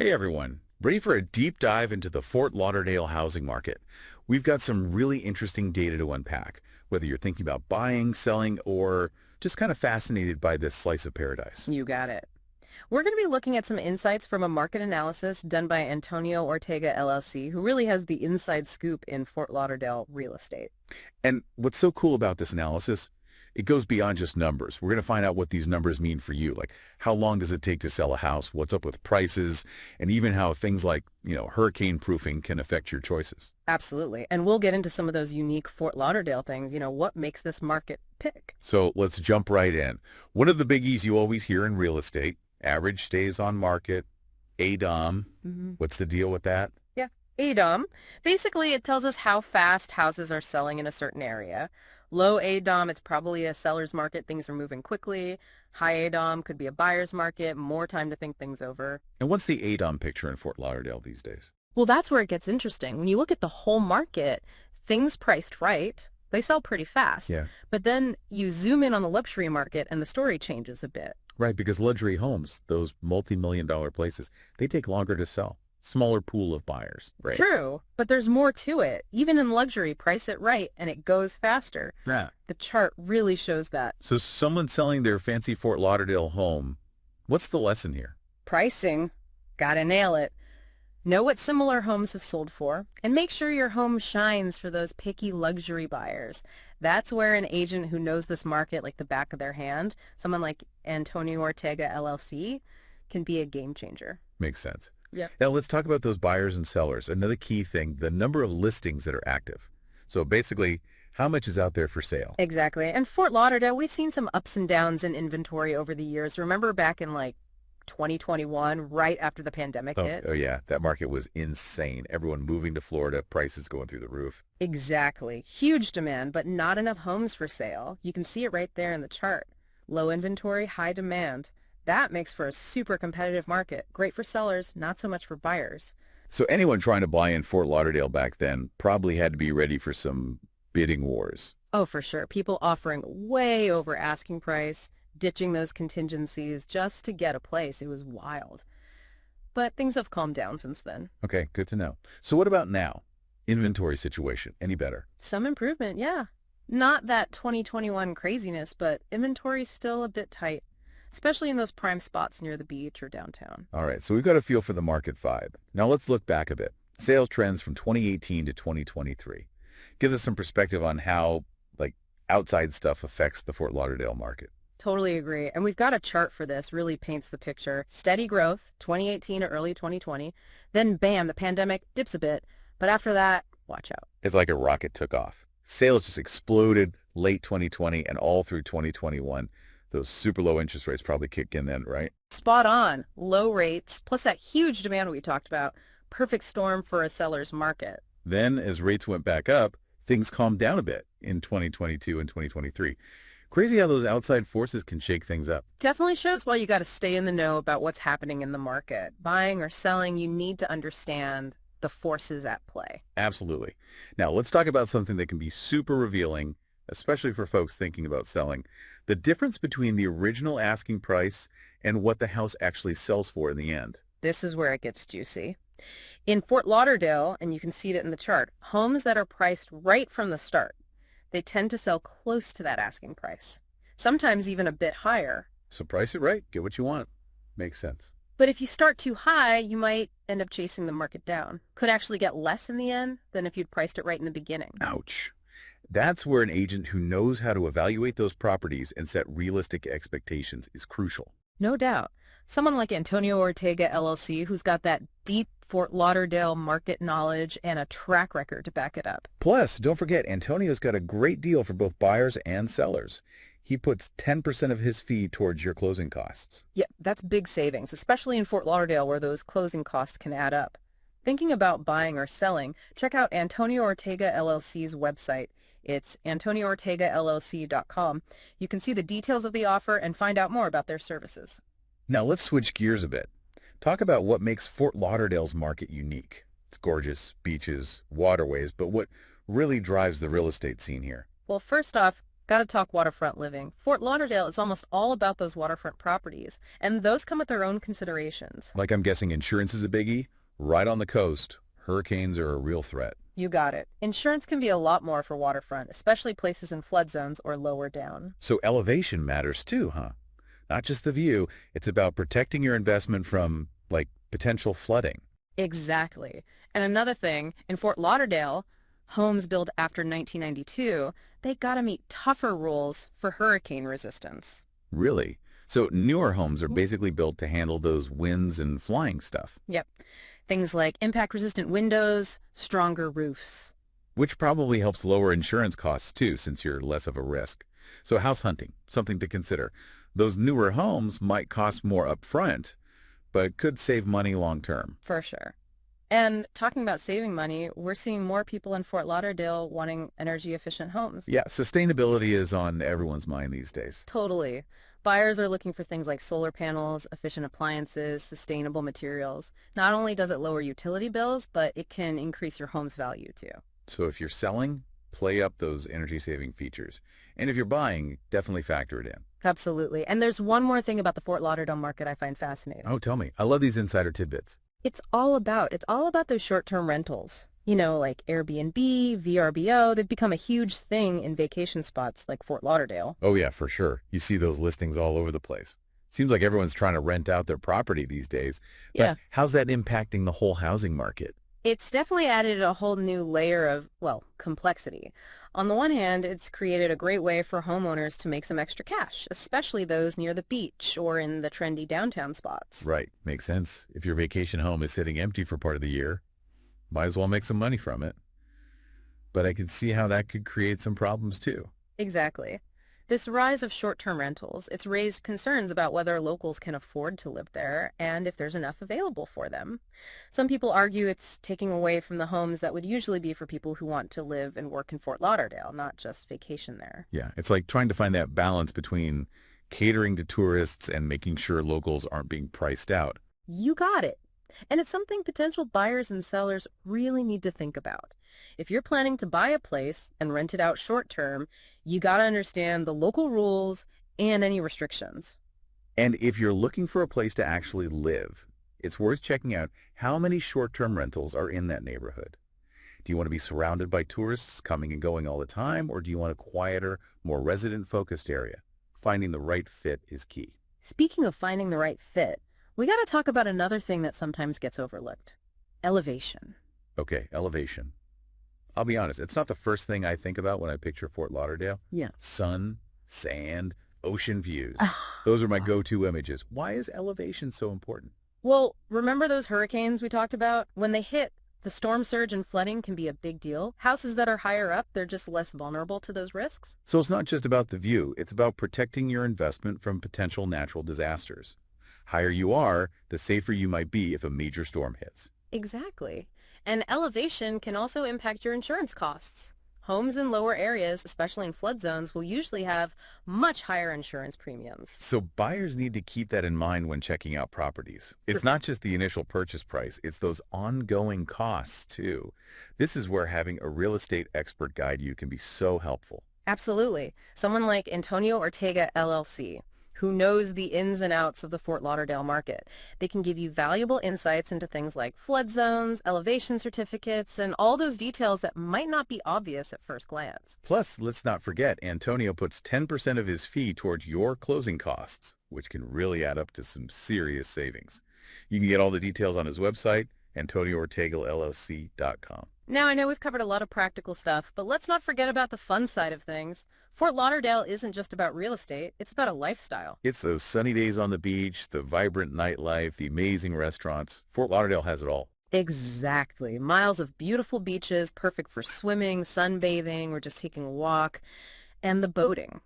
Hey everyone, ready for a deep dive into the Fort Lauderdale housing market? We've got some really interesting data to unpack, whether you're thinking about buying, selling, or just kind of fascinated by this slice of paradise. You got it. We're going to be looking at some insights from a market analysis done by Antonio Ortega LLC, who really has the inside scoop in Fort Lauderdale real estate. And what's so cool about this analysis, it goes beyond just numbers. We're going to find out what these numbers mean for you, like how long does it take to sell a house, what's up with prices, and even how things like, hurricane proofing can affect your choices. Absolutely. And we'll get into some of those unique Fort Lauderdale things, what makes this market pick. So let's jump right in. One of the biggies you always hear in real estate, average days on market, ADOM. What's the deal with that? Yeah. ADOM. Basically, it tells us how fast houses are selling in a certain area. Low ADOM, it's probably a seller's market. Things are moving quickly. High ADOM could be a buyer's market, more time to think things over. And what's the ADOM picture in Fort Lauderdale these days? Well, that's where it gets interesting. When you look at the whole market, things priced right, they sell pretty fast. Yeah. But then you zoom in on the luxury market and the story changes a bit. Right, because luxury homes, those multi-million-dollar places, they take longer to sell. Smaller pool of buyers. Right. True, but there's more to it. Even in luxury, price it right and it goes faster. Yeah. The chart really shows that. So someone selling their fancy Fort Lauderdale home, what's the lesson here? Pricing. Gotta nail it. Know what similar homes have sold for, and make sure your home shines for those picky luxury buyers. That's where an agent who knows this market like the back of their hand, someone like Antonio Ortega LLC, can be a game changer. Makes sense. Yep. Now let's talk about those buyers and sellers. Another key thing, the number of listings that are active. So basically, how much is out there for sale? Exactly. And Fort Lauderdale, we've seen some ups and downs in inventory over the years. Remember back in 2021, right after the pandemic hit? Oh yeah, that market was insane. Everyone moving to Florida, prices going through the roof. Exactly. Huge demand, but not enough homes for sale. You can see it right there in the chart. Low inventory, high demand. That makes for a super competitive market. Great for sellers, not so much for buyers. So anyone trying to buy in Fort Lauderdale back then probably had to be ready for some bidding wars. Oh, for sure. People offering way over asking price, ditching those contingencies just to get a place. It was wild. But things have calmed down since then. Okay, good to know. So what about now? Inventory situation, any better? Some improvement, yeah. Not that 2021 craziness, but inventory's still a bit tight, especially in those prime spots near the beach or downtown. All right, so we've got a feel for the market vibe. Now let's look back a bit. Sales trends from 2018 to 2023. Gives us some perspective on how, outside stuff affects the Fort Lauderdale market. Totally agree. And we've got a chart for this, really paints the picture. Steady growth, 2018 to early 2020. Then bam, the pandemic dips a bit. But after that, watch out. It's like a rocket took off. Sales just exploded late 2020 and all through 2021. Those super low interest rates probably kicked in then, right? Spot on. Low rates, plus that huge demand we talked about. Perfect storm for a seller's market. Then, as rates went back up, things calmed down a bit in 2022 and 2023. Crazy how those outside forces can shake things up. Definitely shows why you got to stay in the know about what's happening in the market. Buying or selling, you need to understand the forces at play. Absolutely. Now, let's talk about something that can be super revealing, especially for folks thinking about selling. The difference between the original asking price and what the house actually sells for in the end. This is where it gets juicy. In Fort Lauderdale, and you can see it in the chart, homes that are priced right from the start, they tend to sell close to that asking price, sometimes even a bit higher. So price it right, get what you want. Makes sense. But if you start too high, you might end up chasing the market down. Could actually get less in the end than if you'd priced it right in the beginning. Ouch. That's where an agent who knows how to evaluate those properties and set realistic expectations is crucial. No doubt. Someone like Antonio Ortega LLC, who's got that deep Fort Lauderdale market knowledge and a track record to back it up. Plus, don't forget, Antonio's got a great deal for both buyers and sellers. He puts 10% of his fee towards your closing costs. Yeah, that's big savings, especially in Fort Lauderdale where those closing costs can add up. Thinking about buying or selling, check out Antonio Ortega LLC's website. It's antonioortegallc.com. You can see the details of the offer and find out more about their services. Now let's switch gears a bit. Talk about what makes Fort Lauderdale's market unique. It's gorgeous, beaches, waterways, but what really drives the real estate scene here? Well, first off, Gotta talk waterfront living. Fort Lauderdale is almost all about those waterfront properties, and those come with their own considerations. Like I'm guessing insurance is a biggie. Right on the coast, hurricanes are a real threat. You got it. Insurance can be a lot more for waterfront, especially places in flood zones or lower down. So elevation matters too, huh? Not just the view, it's about protecting your investment from, like, potential flooding. Exactly. And another thing, in Fort Lauderdale, homes built after 1992, they gotta meet tougher rules for hurricane resistance. Really? So newer homes are basically built to handle those winds and flying stuff, Yep. Things like impact-resistant windows, stronger roofs. which probably helps lower insurance costs too, since you're less of a risk. So house hunting, something to consider. Those newer homes might cost more upfront, but could save money long term. For sure. And talking about saving money, we're seeing more people in Fort Lauderdale wanting energy-efficient homes. Yeah, sustainability is on everyone's mind these days. Totally. Buyers are looking for things like solar panels, efficient appliances, sustainable materials. Not only does it lower utility bills, but it can increase your home's value too. So if you're selling, play up those energy-saving features. And if you're buying, definitely factor it in. Absolutely. And there's one more thing about the Fort Lauderdale market I find fascinating. Oh, tell me. I love these insider tidbits. It's all about those short-term rentals. You know, like Airbnb, VRBO, they've become a huge thing in vacation spots like Fort Lauderdale. Oh, yeah, for sure. You see those listings all over the place. Seems like everyone's trying to rent out their property these days. Yeah. But how's that impacting the whole housing market? It's definitely added a whole new layer of, well, complexity. On the one hand, it's created a great way for homeowners to make some extra cash, especially those near the beach or in the trendy downtown spots. Right. Makes sense. If your vacation home is sitting empty for part of the year, might as well make some money from it. But I can see how that could create some problems too. Exactly. This rise of short-term rentals, it's raised concerns about whether locals can afford to live there and if there's enough available for them. Some people argue it's taking away from the homes that would usually be for people who want to live and work in Fort Lauderdale, not just vacation there. Yeah, it's like trying to find that balance between catering to tourists and making sure locals aren't being priced out. You got it. And it's something potential buyers and sellers really need to think about. If you're planning to buy a place and rent it out short term, you got to understand the local rules and any restrictions. And if you're looking for a place to actually live, it's worth checking out how many short-term rentals are in that neighborhood. Do you want to be surrounded by tourists coming and going all the time, or do you want a quieter, more resident-focused area? Finding the right fit is key. Speaking of finding the right fit, we got to talk about another thing that sometimes gets overlooked. Elevation. Okay, elevation. I'll be honest, it's not the first thing I think about when I picture Fort Lauderdale. Yeah. Sun, sand, ocean views. Those are my go-to images. Why is elevation so important? Well, remember those hurricanes we talked about? When they hit, the storm surge and flooding can be a big deal. Houses that are higher up, they're just less vulnerable to those risks. So it's not just about the view, it's about protecting your investment from potential natural disasters. Higher you are, the safer you might be if a major storm hits. Exactly. And elevation can also impact your insurance costs. Homes in lower areas, especially in flood zones, will usually have much higher insurance premiums. So buyers need to keep that in mind when checking out properties. It's not just the initial purchase price, it's those ongoing costs too. This is where having a real estate expert guide you can be so helpful. Absolutely. Someone like Antonio Ortega, LLC, who knows the ins and outs of the Fort Lauderdale market. They can give you valuable insights into things like flood zones, elevation certificates, and all those details that might not be obvious at first glance. Plus, let's not forget, Antonio puts 10% of his fee towards your closing costs, which can really add up to some serious savings. You can get all the details on his website, AntonioOrtegaLLC.com. Now, I know we've covered a lot of practical stuff, but let's not forget about the fun side of things. Fort Lauderdale isn't just about real estate, it's about a lifestyle. It's those sunny days on the beach, the vibrant nightlife, the amazing restaurants. Fort Lauderdale has it all. Exactly. Miles of beautiful beaches, perfect for swimming, sunbathing, or just taking a walk, and the boating.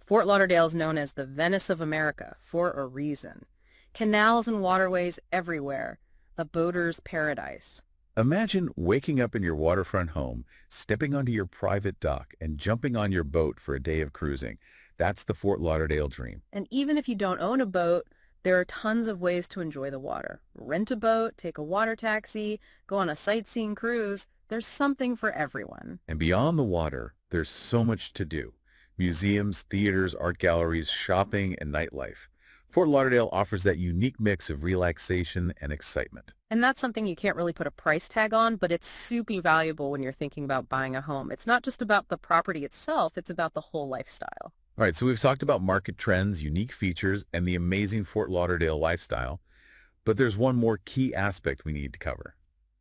Fort Lauderdale is known as the Venice of America for a reason. Canals and waterways everywhere, a boater's paradise. Imagine waking up in your waterfront home, stepping onto your private dock, and jumping on your boat for a day of cruising. That's the Fort Lauderdale dream. And even if you don't own a boat, there are tons of ways to enjoy the water. Rent a boat, take a water taxi, go on a sightseeing cruise. There's something for everyone. And beyond the water, there's so much to do. museums, theaters, art galleries, shopping, and nightlife. Fort Lauderdale offers that unique mix of relaxation and excitement. And that's something you can't really put a price tag on, but it's super valuable when you're thinking about buying a home. It's not just about the property itself, it's about the whole lifestyle. All right, so we've talked about market trends, unique features, and the amazing Fort Lauderdale lifestyle, but there's one more key aspect we need to cover: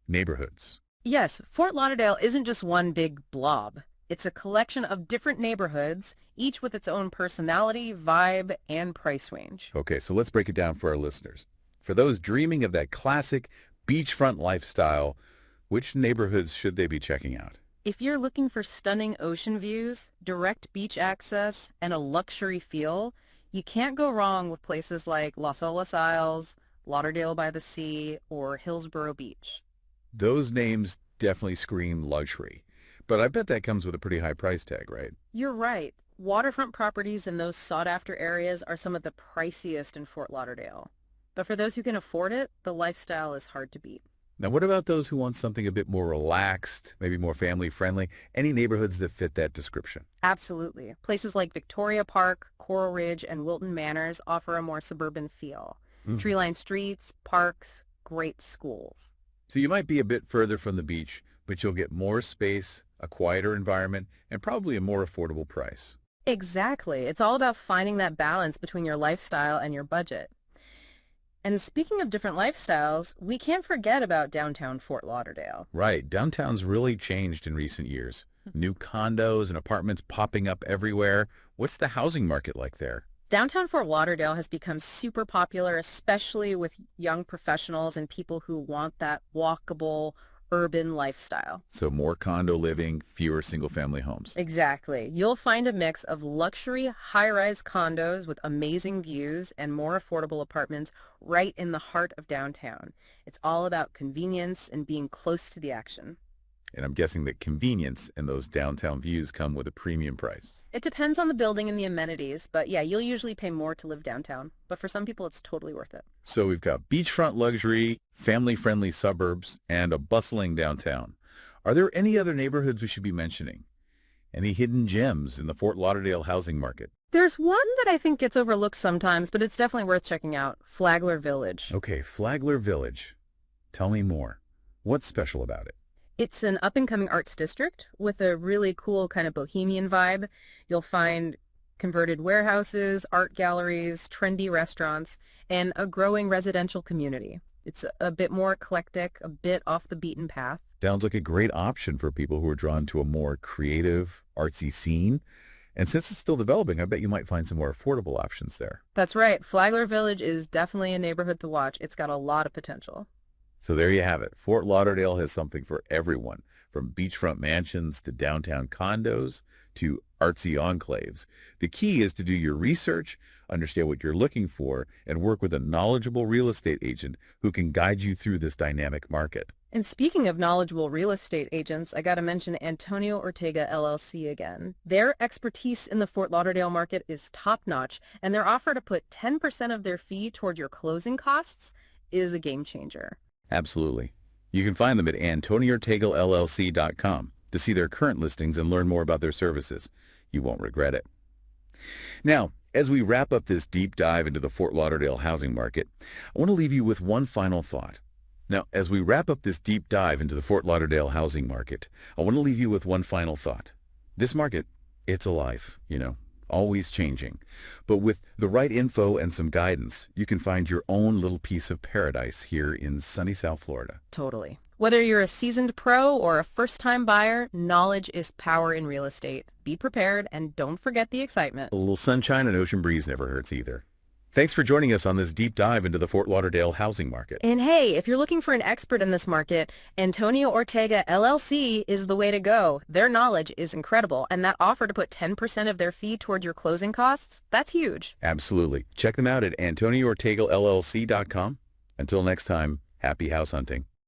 neighborhoods. Yes, Fort Lauderdale isn't just one big blob. It's a collection of different neighborhoods, each with its own personality, vibe, and price range. Okay, so let's break it down for our listeners. For those dreaming of that classic beachfront lifestyle, which neighborhoods should they be checking out? If you're looking for stunning ocean views, direct beach access, and a luxury feel, you can't go wrong with places like Las Olas Isles, Lauderdale by the Sea, or Hillsborough Beach. Those names definitely scream luxury, but I bet that comes with a pretty high price tag, right? You're right. Waterfront properties in those sought-after areas are some of the priciest in Fort Lauderdale. But for those who can afford it, the lifestyle is hard to beat. Now, what about those who want something a bit more relaxed, maybe more family-friendly? Any neighborhoods that fit that description? Absolutely. Places like Victoria Park, Coral Ridge, and Wilton Manors offer a more suburban feel. Tree-lined streets, parks, great schools. So you might be a bit further from the beach, but you'll get more space, a quieter environment, and probably a more affordable price. Exactly. It's all about finding that balance between your lifestyle and your budget. And speaking of different lifestyles, we can't forget about downtown Fort Lauderdale. Right. Downtown's really changed in recent years. New condos and apartments popping up everywhere. What's the housing market like there? Downtown Fort Lauderdale has become super popular, especially with young professionals and people who want that walkable, urban lifestyle. So more condo living, fewer single-family homes. Exactly. You'll find a mix of luxury high-rise condos with amazing views and more affordable apartments right in the heart of downtown. It's all about convenience and being close to the action. And I'm guessing that convenience and those downtown views come with a premium price. It depends on the building and the amenities, but yeah, you'll usually pay more to live downtown. But for some people, it's totally worth it. So we've got beachfront luxury, family-friendly suburbs, and a bustling downtown. Are there any other neighborhoods we should be mentioning? Any hidden gems in the Fort Lauderdale housing market? There's one that I think gets overlooked sometimes, but it's definitely worth checking out: Flagler Village. Okay, Flagler Village. Tell me more. What's special about it? It's an up-and-coming arts district with a really cool kind of bohemian vibe. You'll find converted warehouses, art galleries, trendy restaurants, and a growing residential community. It's a bit more eclectic, a bit off the beaten path. Sounds like a great option for people who are drawn to a more creative, artsy scene. And since it's still developing, I bet you might find some more affordable options there. That's right. Flagler Village is definitely a neighborhood to watch. It's got a lot of potential. So there you have it. Fort Lauderdale has something for everyone, from beachfront mansions to downtown condos to artsy enclaves. The key is to do your research, understand what you're looking for, and work with a knowledgeable real estate agent who can guide you through this dynamic market. And speaking of knowledgeable real estate agents, I got to mention Antonio Ortega LLC again. Their expertise in the Fort Lauderdale market is top-notch, and their offer to put 10% of their fee toward your closing costs is a game changer. Absolutely. You can find them at AntonioOrtegaLLC.com to see their current listings and learn more about their services. You won't regret it. Now, as we wrap up this deep dive into the Fort Lauderdale housing market, I want to leave you with one final thought. Now, as we wrap up this deep dive into the Fort Lauderdale housing market, I want to leave you with one final thought. This market, it's alive, always changing. But with the right info and some guidance, you can find your own little piece of paradise here in sunny South Florida. Totally. Whether you're a seasoned pro or a first-time buyer, knowledge is power in real estate. Be prepared and don't forget the excitement. A little sunshine and ocean breeze never hurts either. Thanks for joining us on this deep dive into the Fort Lauderdale housing market. And hey, if you're looking for an expert in this market, Antonio Ortega LLC is the way to go. Their knowledge is incredible, and that offer to put 10% of their fee toward your closing costs, that's huge. Absolutely. Check them out at AntonioOrtegaLLC.com. Until next time, happy house hunting.